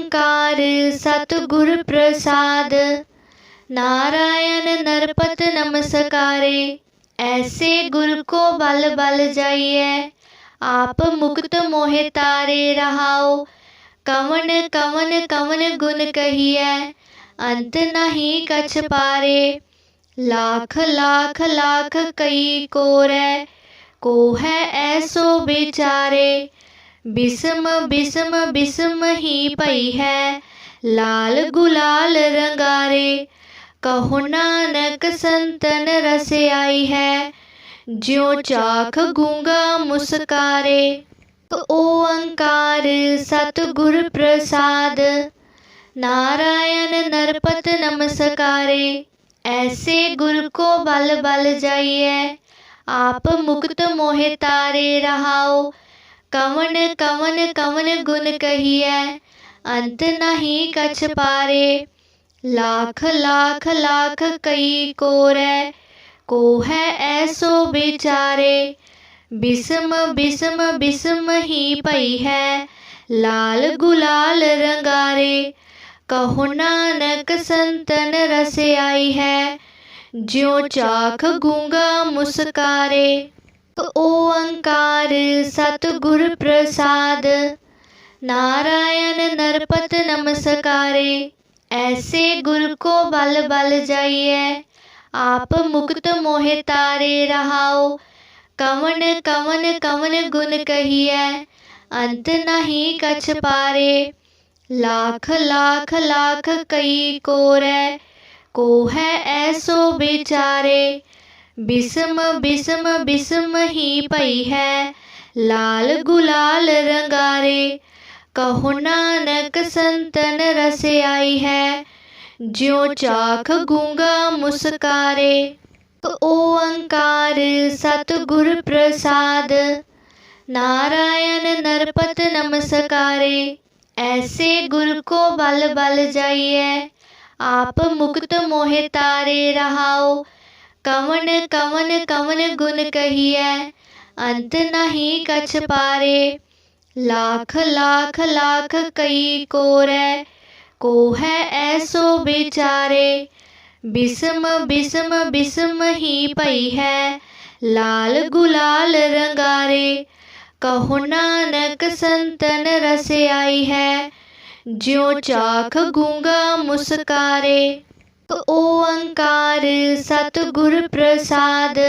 ओंकार सतगुर प्रसाद। नारायण नरपत नमस्कारे। ऐसे गुर को बल बल जाइए। आप मुक्त मोहे तारे रहाओ। कवन कवन कवन गुण कहिए। अंत नहीं कछ पारे। लाख लाख लाख कई कोरै। को है ऐसो बेचारे। बिसम बिसम बिसम ही पई है। लाल गुलाल रंगारे। कहो नानक संतन रस आई है। ज्यों चाख गूंगा मुस्कारे। ओंकार सतगुर प्रसाद। नारायण नरपत नमस्कारे। ऐसे गुर को बल बल जाइए। आप मुक्त मोहे तारे रहाओ। कवन कवन कवन गुण कहिए। अंत नहीं कछ पारे। लाख लाख लाख कई कोरै। को है ऐसो बेचारे। बिसम बिसम बिसम ही पई है। लाल गुलाल रंगारे। कहो नानक संतन रस आई है। ज्यों चाख गूंगा मुस्कारे। ओंकार सतगुर प्रसाद। नारायण नरपत नमस्कारे। ऐसे गुर को बल बल जाइए। आप मुक्त मोहे तारे रहाओ। कवन कवन कवन गुण कहिए। अंत नहीं कछ पारे। लाख लाख लाख कई कोरै। को है ऐसो बेचारे। बिसम बिसम बिसम ही पई है। लाल गुलाल रंगारे। कहो नानक संतन रस आई है। ज्यों चाख गूंगा मुस्कारे। ओंकार सतगुर प्रसाद। नारायण नरपत नमस्कारे। ऐसे गुर को बल बल जाइए। आप मुक्त मोहे तारे रहाओ। कवन कवन कवन गुण कहिए। अंत नहीं कछ पारे। लाख लाख लाख कई कोरै। को है ऐसो बेचारे। बिसम बिसम बिसम ही पई है। लाल गुलाल रंगारे। कहो नानक संतन रस आई है। ज्यों चाख गूंगा मुस्कारे। ओंकार सतगुर प्रसाद।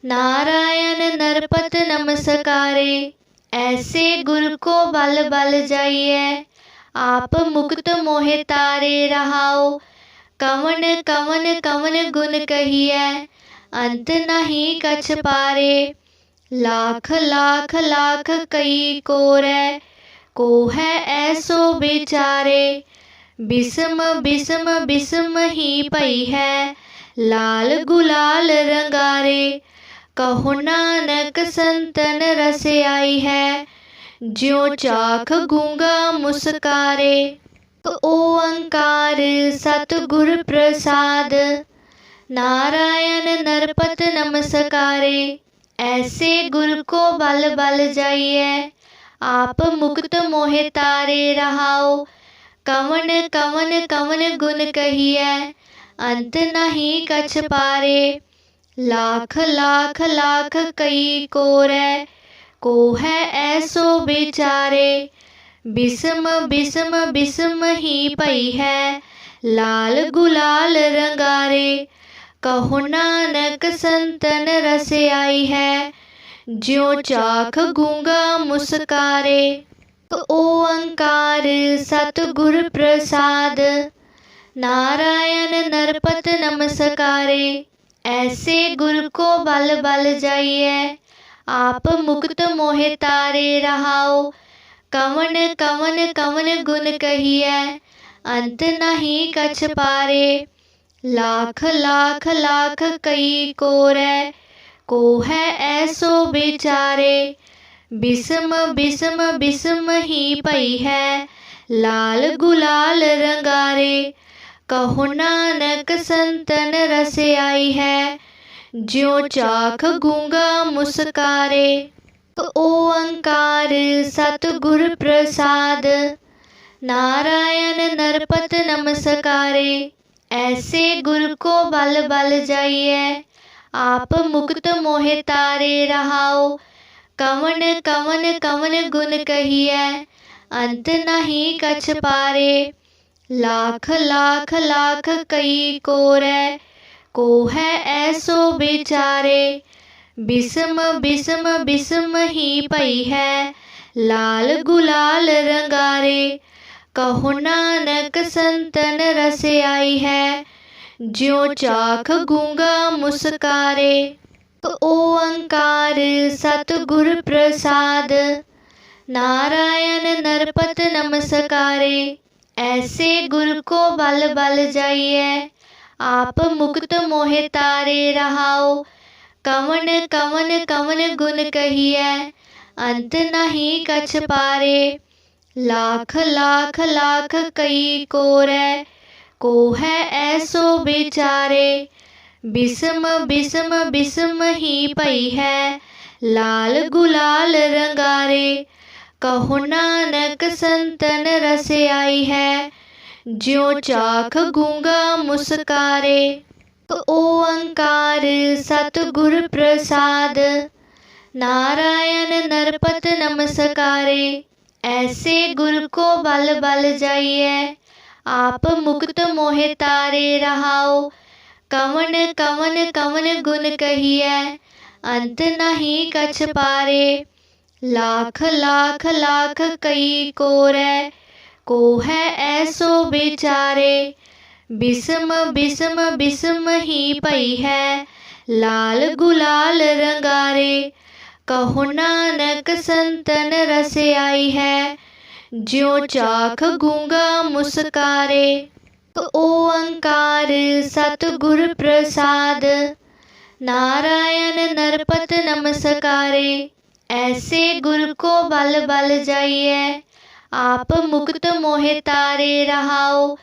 नारायण नरपत नमस्कारे। ऐसे गुर को बल बल जाइए। आप मुक्त मोहे तारे रहाओ। कवन कवन कवन गुण कहिए। अंत नहीं कछ पारे। लाख लाख लाख कई कोरै। को है ऐसो बेचारे। बिसम बिसम बिसम ही पई है। लाल गुलाल रंगारे। कहो नानक संतन रस आई है। ज्यों चाख गूंगा मुस्कारे। ओंकार सतगुर प्रसाद। नारायण नरपत नमस्कारे। ऐसे गुर को बल बल जाइए। आप मुक्त मोहे तारे रहाओ। कवन कवन कवन गुण कहिए। अंत नहीं कछ पारे। लाख लाख लाख कई कोरै। को है ऐसो बेचारे। बिसम बिसम बिसम ही पई है। लाल गुलाल रंगारे। कहो नानक संतन रस आई है। ज्यों चाख गूंगा मुस्कारे। ओंकार सतगुर प्रसाद। नारायण नरपत नमस्कारे। ऐसे गुर को बल बल जाइए। आप मुक्त मोहे तारे रहाओ। कवन कवन कवन गुण कहिए। अंत नहीं कछ पारे। लाख लाख लाख कई कोरै। को है ऐसो बेचारे। बिसम बिसम बिसम ही पई है। लाल गुलाल रंगारे। कहो नानक संतन रस आई है। ज्यों चाख गूंगा मुस्कारे। ओंकार सतगुर प्रसाद। नारायण नरपत नमस्कारे, ऐसे गुर को बल बल जाइए। आप मुक्त मोहे तारे रहाओ, कवन कवन कवन गुण कहिए, अंत नहीं कछ पारे। लाख लाख लाख कई कोरै, को है ऐसो बेचारे। बिसम बिसम बिसम ही पई है, लाल गुलाल रंगारे। कहो नानक संतन रस आई है, ज्यों चाख गूंगा मुस्कारे। ओंकार सतगुर प्रसाद, नारायण नरपत नमस्कारे, ऐसे गुर को बल बल जाइए। आप मुक्त मोहे तारे रहाओ, कवन कवन कवन गुण कहिए, अंत नहीं कछ पारे। लाख लाख लाख कई कोरै, को है ऐसो बेचारे। बिसम बिसम बिसम ही पई है, लाल गुलाल रंगारे। कहो नानक संतन रस आई है, ज्यों चाख गूंगा मुस्कारे। ओंकार सतगुर प्रसाद, नारायण नरपत नमस्कारे, ऐसे गुर को बल बल जाइए। आप मुक्त मोहे तारे रहाओ, कवन कवन कवन गुण कहिए, अंत नहीं कछ पारे। लाख लाख लाख कई कोरै, को है ऐसो बेचारे। बिसम बिसम बिसम ही पई है, लाल गुलाल रंगारे। कहो नानक संतन रस आई है, ज्यों चाख गूंगा मुस्कारे। ओंकार सतगुर प्रसाद, नारायण नरपत नमस्कारे, ऐसे गुर को बल बल जाइए। आप मुक्त मोहे तारे रहाओ,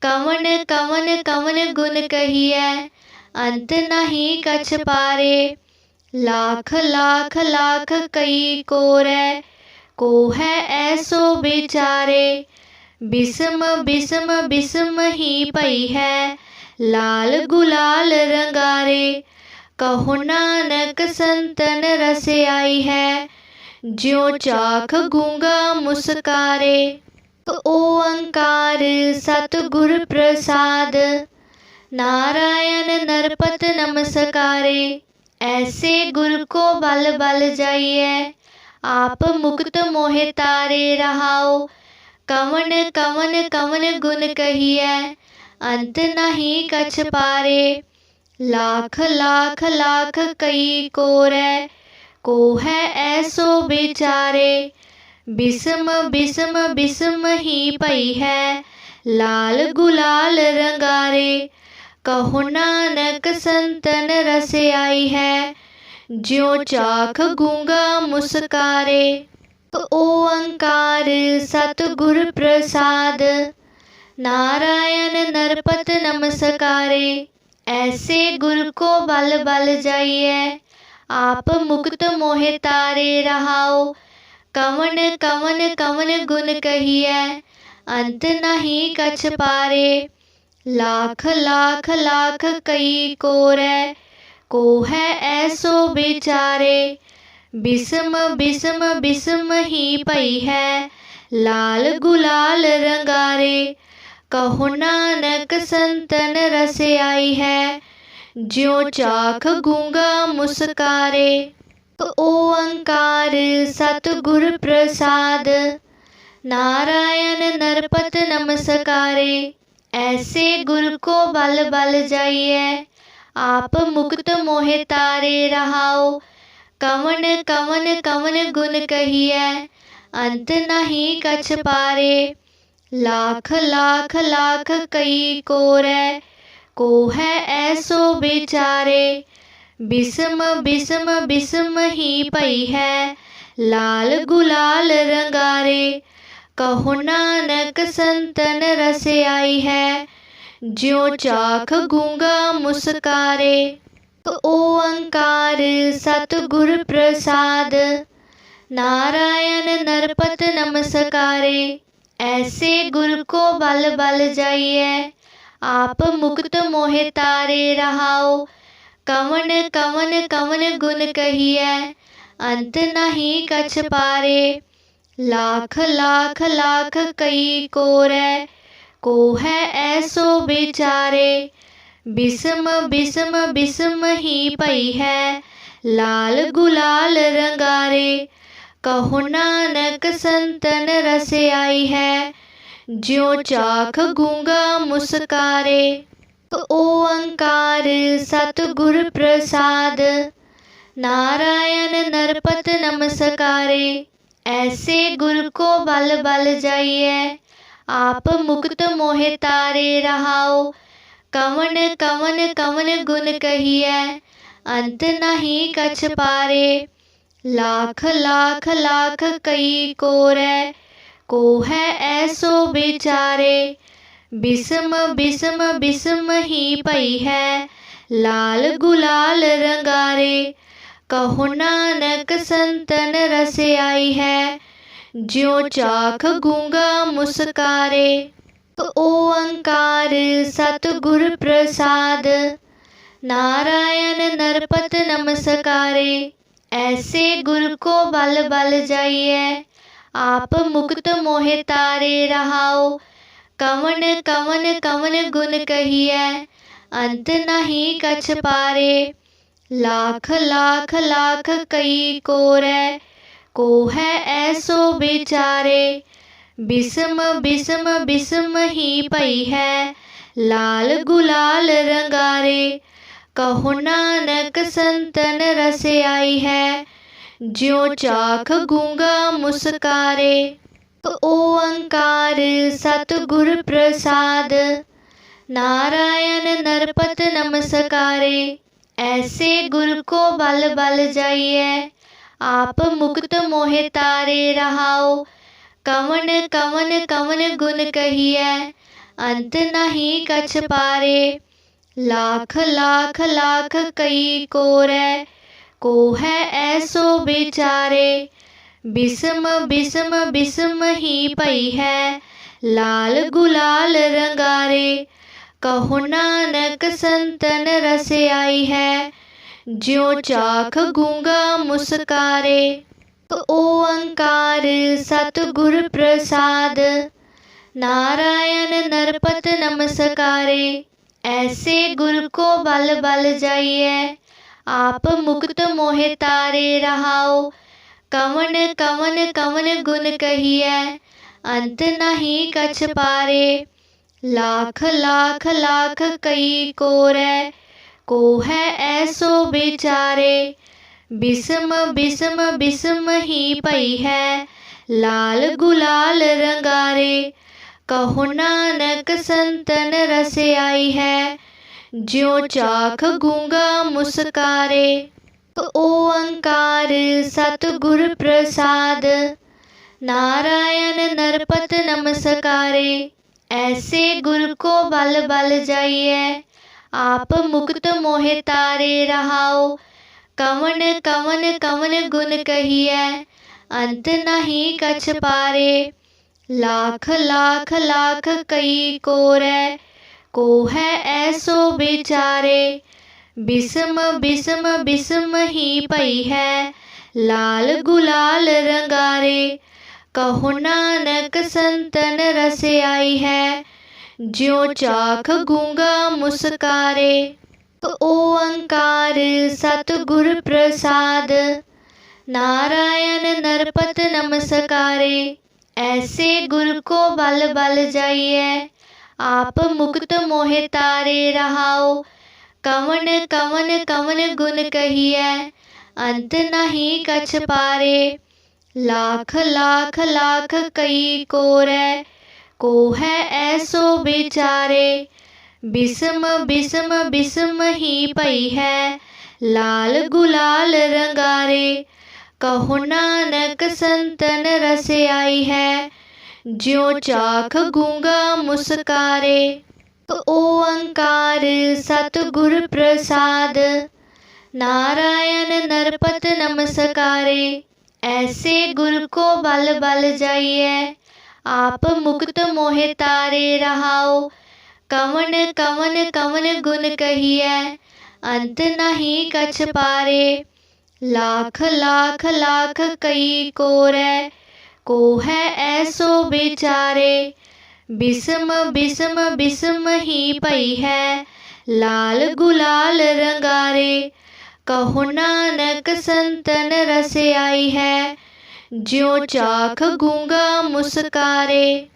कवन कवन कवन गुण कहिए, अंत नहीं कछ पारे। लाख लाख लाख कई कोरै, को है ऐसो बेचारे। बिसम बिसम बिसम ही पई है, लाल गुलाल रंगारे। कहो नानक संतन रस आई है, ज्यों चाख गूंगा मुस्कारे। ओंकार सतगुर प्रसाद, नारायण नरपत नमस्कारे, ऐसे गुर को बल बल जाइए। आप मुक्त मोहे तारे रहाओ, कवन कवन कवन गुण कहिए, अंत नहीं कछ पारे। लाख लाख लाख कई कोरै, को है ऐसो बेचारे। बिसम बिसम बिसम ही पई है, लाल गुलाल रंगारे। कहो नानक संतन रस आई है, ज्यों चाख गूंगा मुस्कारे। ओंकार सतगुर प्रसाद, नारायण नरपत नमस्कारे, ऐसे गुर को बल बल जाइए। आप मुक्त मोहे तारे रहाओ, कवन कवन कवन गुण कहिए, अंत नहीं कछ पारे। लाख लाख लाख कई कोरै, को है ऐसो बेचारे। बिसम बिसम बिसम ही पई है, लाल गुलाल रंगारे। कहो नानक संतन रस आई है, ज्यों चाख गूंगा मुस्कारे। ओंकार सतगुर प्रसाद, नारायण नरपत नमस्कारे, ऐसे गुर को बल बल जाइए। आप मुक्त मोहे तारे रहाओ, कवन कवन कवन गुण कहिए, अंत नहीं कछ पारे। लाख लाख लाख कई कोरै, को है ऐसो बेचारे। बिसम बिसम बिसम ही पई है, लाल गुलाल रंगारे। कहो नानक संतन रस आई है, ज्यों चाख गूंगा मुस्कारे। ओंकार सतगुर प्रसाद, नारायण नरपत नमस्कारे, ऐसे गुर को बल बल जाइए। आप मुक्त मोहे तारे रहाओ। कवन कवन कवन गुण कहिए, अंत नहीं कछ पारे। लाख लाख लाख कई कोरै, को है ऐसो बेचारे। बिसम बिसम बिसम ही पई है, लाल गुलाल रंगारे। कहो नानक संतन रस आई है, ज्यों चाख गूंगा मुस्कारे। ओंकार सतगुर प्रसाद, नारायण नरपत नमस्कारे। ऐसे गुर को बल बल जाइए। आप मुक्त मोहे तारे रहाओ। कवन कवन कवन गुण कहिए, अंत नहीं कछ पारे। लाख लाख लाख कई कोरै, को है ऐसो बेचारे। बिसम बिसम बिसम ही पई है, लाल गुलाल रंगारे। कहो नानक संतन रस आई है, ज्यों चाख गूंगा मुस्कारे। ओंकार सतगुर प्रसाद, नारायण नरपत नमस्कारे। ऐसे गुर को बल बल जाइए। आप मुक्त मोहे तारे रहाओ। कवन कवन कवन गुण कहिए, अंत नहीं कछ पारे। लाख लाख लाख कई कोरै, को है ऐसो बेचारे। बिसम बिसम बिसम ही पई है, लाल गुलाल रंगारे। कहो नानक संतन रस आई है, ज्यों चाख गूंगा मुस्कारे। ओंकार सतगुर प्रसाद, नारायण नरपत नमस्कारे। ऐसे गुर को बल बल जाइए। आप मुक्त मोहे तारे रहाओ। कवन कवन कवन गुण कहिए, अंत नहीं कछ पारे। लाख लाख लाख कई कोरै, को है ऐसो बेचारे। बिसम बिसम बिसम ही पई है, लाल गुलाल रंगारे। कहो नानक संतन रस आई है, ज्यों चाख गूंगा मुस्कारे। ओंकार सतगुर प्रसाद, नारायण नरपत नमस्कारे। ऐसे गुर को बल बल जाइए। आप मुक्त मोहे तारे रहाओ। कवन कवन कवन गुण कहिए, अंत नहीं कछ पारे। लाख लाख लाख कई कोरै, को है ऐसो बेचारे। बिसम बिसम बिसम ही पई है, लाल गुलाल रंगारे। कहो नानक संतन रस आई है, ज्यों चाख गूंगा मुस्कारे। ओंकार सतगुर प्रसाद, नारायण नरपत नमस्कारे। ऐसे गुर को बल बल जाइए। आप मुक्त मोहे तारे रहाओ। कवन कवन कवन गुण कहिए, अंत नहीं कछ पारे। लाख लाख लाख कई कोरै, को है ऐसो बेचारे। बिसम बिसम बिसम ही पई है, लाल गुलाल रंगारे। कहो नानक संतन रस आई है, ज्यों चाख गूंगा मुस्कारे। ओंकार सतगुर प्रसाद, नारायण नरपत नमस्कारे। ऐसे गुर को बल बल जाइए। आप मुक्त मोहे तारे रहाओ। कवन कवन कवन गुण कहिए, अंत नहीं कछ पारे। लाख लाख लाख कई कोरै, को है ऐसो बेचारे। बिसम बिसम बिसम ही पई है, लाल गुलाल रंगारे। कहो नानक संतन रस आई है, ज्यों चाख गूंगा मुस्कारे। ओंकार सतगुर प्रसाद, नारायण नरपत नमस्कारे। ऐसे गुर को बल बल जाइए। आप मुक्त मोहे तारे रहाओ। कवन कवन कवन गुण कहिए, अंत नहीं कछ पारे। लाख लाख लाख कई कोरै, को है ऐसो बेचारे। बिसम बिसम बिसम ही पई है, लाल गुलाल रंगारे। कहो नानक संतन रस आई है, ज्यों चाख गूंगा मुस्कारे।